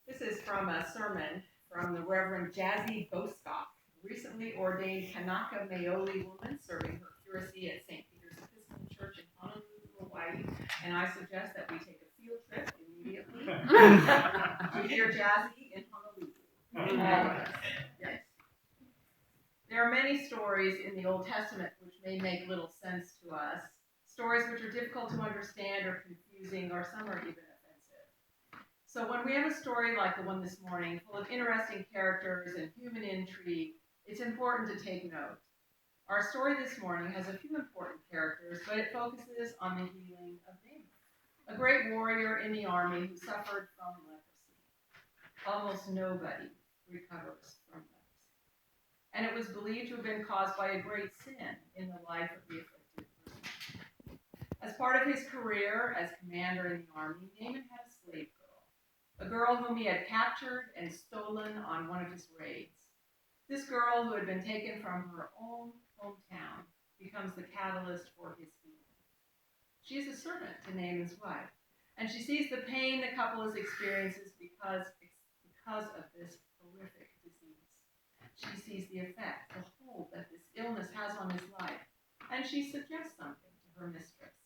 This is from a sermon from the Reverend Jazzy Bostock, recently ordained Kanaka Maoli woman serving her curacy at St. Peter's Episcopal Church in Honolulu, Hawaii. And I suggest that we take a field trip immediately to hear Jazzy in Honolulu. Yes. There are many stories in the Old Testament which may make little sense to us, stories which are difficult to understand or confusing, or some are even offensive. So when we have a story like the one this morning, full of interesting characters and human intrigue, it's important to take note. Our story this morning has a few important characters, but it focuses on the healing of Naaman, a great warrior in the army who suffered from leprosy. Almost nobody recovers from leprosy. And it was believed to have been caused by a great sin in the life of the afflicted person. As part of his career as commander in the army, Naaman had a slave girl, a girl whom he had captured and stolen on one of his raids. This girl, who had been taken from her own hometown, becomes the catalyst for his healing. She is a servant to Naaman's wife, and she sees the pain the couple is experiencing because of this horrific disease. She sees the effect, the hold that this illness has on his life, and she suggests something to her mistress.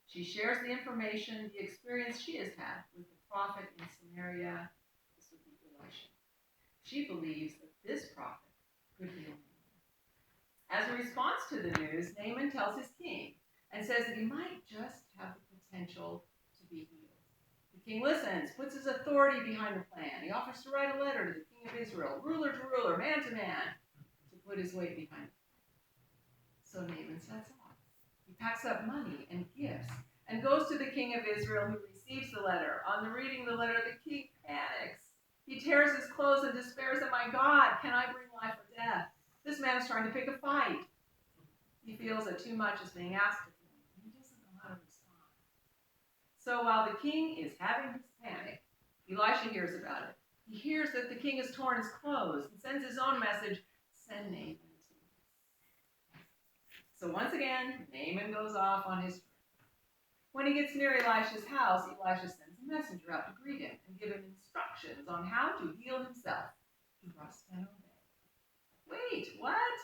She shares the information, the experience she has had with the prophet in Samaria. This would be Elisha. She believes that this prophet could heal Naaman. As a response to the news, Naaman tells his king and says that he might just have the potential to be healed. The king listens, puts his authority behind the plan. He offers to write a letter to the king of Israel, ruler to ruler, man to man, to put his weight behind the plan. So Naaman sets off. He packs up money and gifts and goes to the king of Israel, who receives the letter. On reading the letter, the king panics. He tears his clothes and despairs, "Oh my God, can I bring life or death? This man is trying to pick a fight." He feels that too much is being asked of him, and he doesn't know how to respond. So while the king is having his panic, Elisha hears about it. He hears that the king has torn his clothes and sends his own message, "Send Naaman to me." So once again, Naaman goes off on his trip. When he gets near Elisha's house, Elisha sends a messenger out to greet him and give him instructions on how to heal himself. Trust and obey. Wait, what?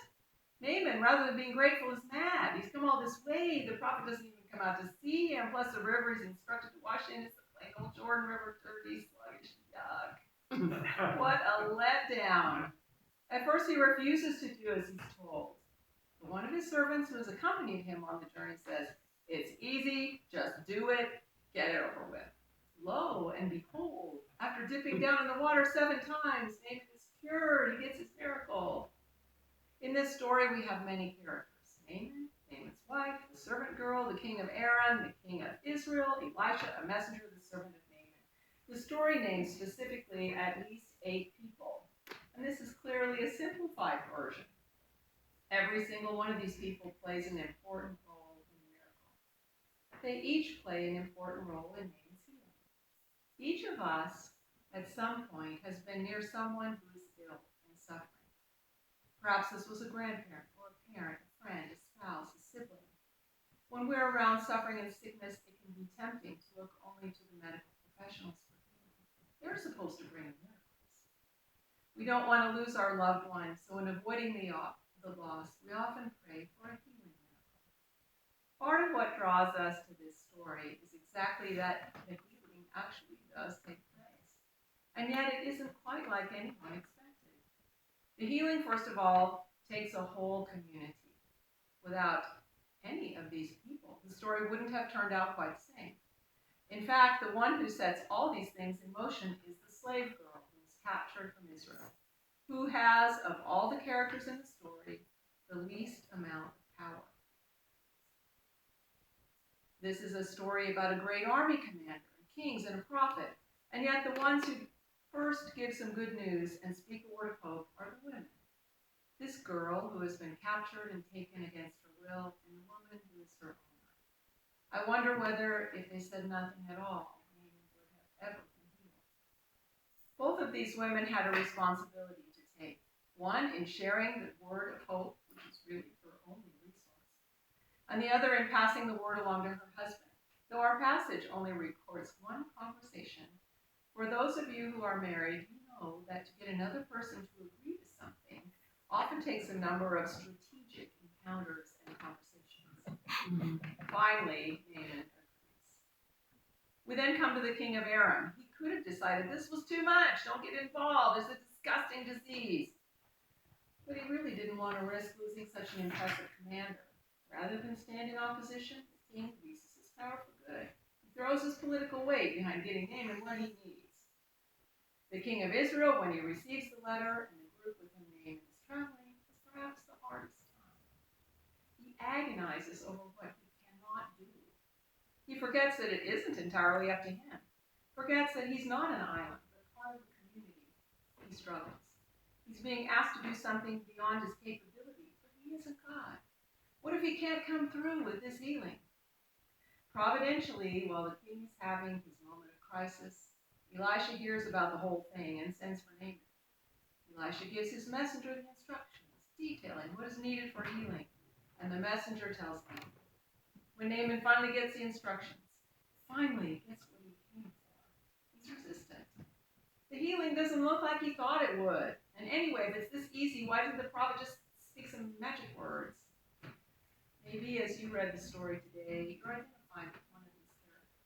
Naaman, rather than being grateful, is mad. He's come all this way. The prophet doesn't even come out to see him. Plus, the river he's instructed to wash in is the plain old Jordan River, dirty, sluggish, yuck. What a letdown. At first, he refuses to do as he's told. But one of his servants who has accompanied him on the journey says, "It's easy, just do it, get it over with." Lo and behold, after dipping down in the water 7 times, Naaman is cured. He gets his miracle. In this story, we have many characters: Naaman, Naaman's wife, the servant girl, the king of Aram, the king of Israel, Elisha, a messenger, the servant of Naaman. The story names specifically at least 8 people, and this is clearly a simplified version. Every single one of these people plays an important role in the miracle. They each play an important role in Naaman's healing. Each of us, at some point, has been near someone who is ill and suffering. Perhaps this was a grandparent or a parent, a friend, a spouse, a sibling. When we're around suffering and sickness, it can be tempting to look only to the medical professionals for healing. They're supposed to bring miracles. We don't want to lose our loved ones, so in avoiding the loss, we often pray for a healing miracle. Part of what draws us to this story is exactly that the healing actually does take place. And yet it isn't quite like anyone expected. The healing, first of all, takes a whole community. Without any of these people, the story wouldn't have turned out quite the same. In fact, the one who sets all these things in motion is the slave girl who was captured from Israel, who has, of all the characters in the story, the least amount of power. This is a story about a great army commander, and kings, and a prophet, and yet the ones who first give some good news and speak a word of hope are the women. This girl who has been captured and taken against her will, and the woman who is her owner. I wonder whether, if they said nothing at all, Naaman would have ever been healed. Both of these women had a responsibility to take. One in sharing the word of hope, which is really her only resource, and the other in passing the word along to her husband, though our passage only records one conversation For those of you who are married, you know that to get another person to agree to something often takes a number of strategic encounters and conversations. Finally, Naaman agrees. We then come to the king of Aram. He could have decided this was too much. Don't get involved. It's a disgusting disease. But he really didn't want to risk losing such an impressive commander. Rather than stand in opposition, the king uses his power for good. He throws his political weight behind getting Naaman what he needs. The king of Israel, when he receives the letter and the group with whom Naaman is traveling, has perhaps the hardest time. He agonizes over what he cannot do. He forgets that it isn't entirely up to him. Forgets that he's not an island, but part of the community. He struggles. He's being asked to do something beyond his capability, but he isn't God. What if he can't come through with this healing? Providentially, while the king is having his moment of crisis, Elisha hears about the whole thing and sends for Naaman. Elisha gives his messenger the instructions, detailing what is needed for healing, and the messenger tells Naaman. When Naaman finally gets the instructions, finally gets what he came for, he's resistant. The healing doesn't look like he thought it would. And anyway, if it's this easy, why didn't the prophet just speak some magic words? Maybe as you read the story today, you're identifying with one of these characters.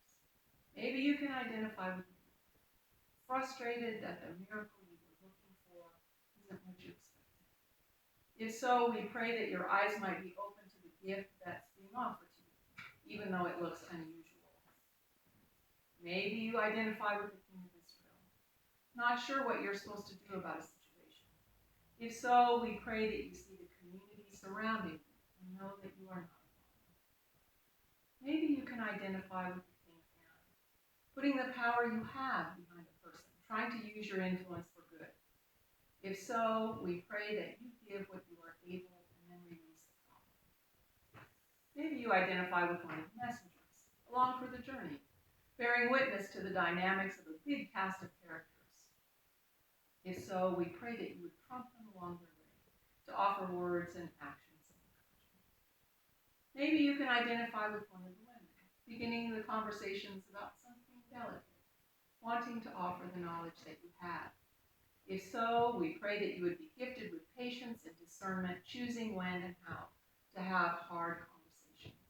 Maybe you can identify with me. Frustrated that the miracle you were looking for isn't what you expected. If so, we pray that your eyes might be open to the gift that's being offered to you, even though it looks unusual. Maybe you identify with the king of Israel, not sure what you're supposed to do about a situation. If so, we pray that you see the community surrounding you and know that you are not alone. Maybe you can identify with the king of Aram, putting the power you have behind a person, trying to use your influence for good. If so, we pray that you give what you are able and then release the power. Maybe you identify with one of the messengers, along for the journey, bearing witness to the dynamics of a big cast of characters. If so, we pray that you would prompt them along their way to offer words and actions of encouragement. Maybe you can identify with one of the women, beginning the conversations about something delicate, wanting to offer the knowledge that you have. If so, we pray that you would be gifted with patience and discernment, choosing when and how to have hard conversations.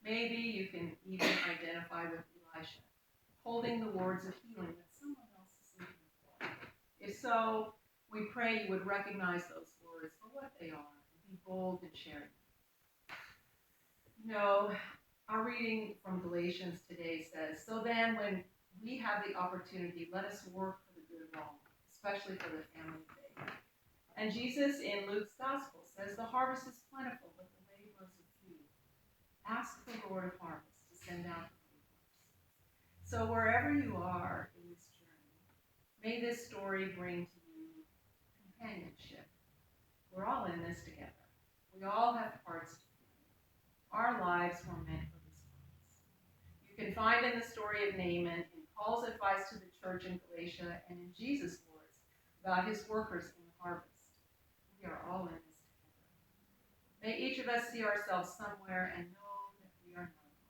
Maybe you can even identify with Elisha, holding the words of healing that someone else is looking for. If so, we pray you would recognize those words for what they are and be bold in sharing them. You know, our reading from Galatians today says, so then when we have the opportunity, let us work for the good of all, especially for the family of faith. And Jesus in Luke's gospel says the harvest is plentiful, but the laborers are few. Ask the Lord of harvest to send out the laborers. So wherever you are in this journey, may this story bring to you companionship. We're all in this together. We all have parts to play. Our lives were meant for this purpose. You can find in the story of Naaman, in Paul's advice to the church in Galatia, and in Jesus' words about his workers in the harvest. We are all in this together. May each of us see ourselves somewhere and know that we are not alone.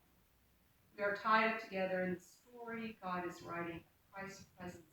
We are tied up together in the story God is writing of Christ's presence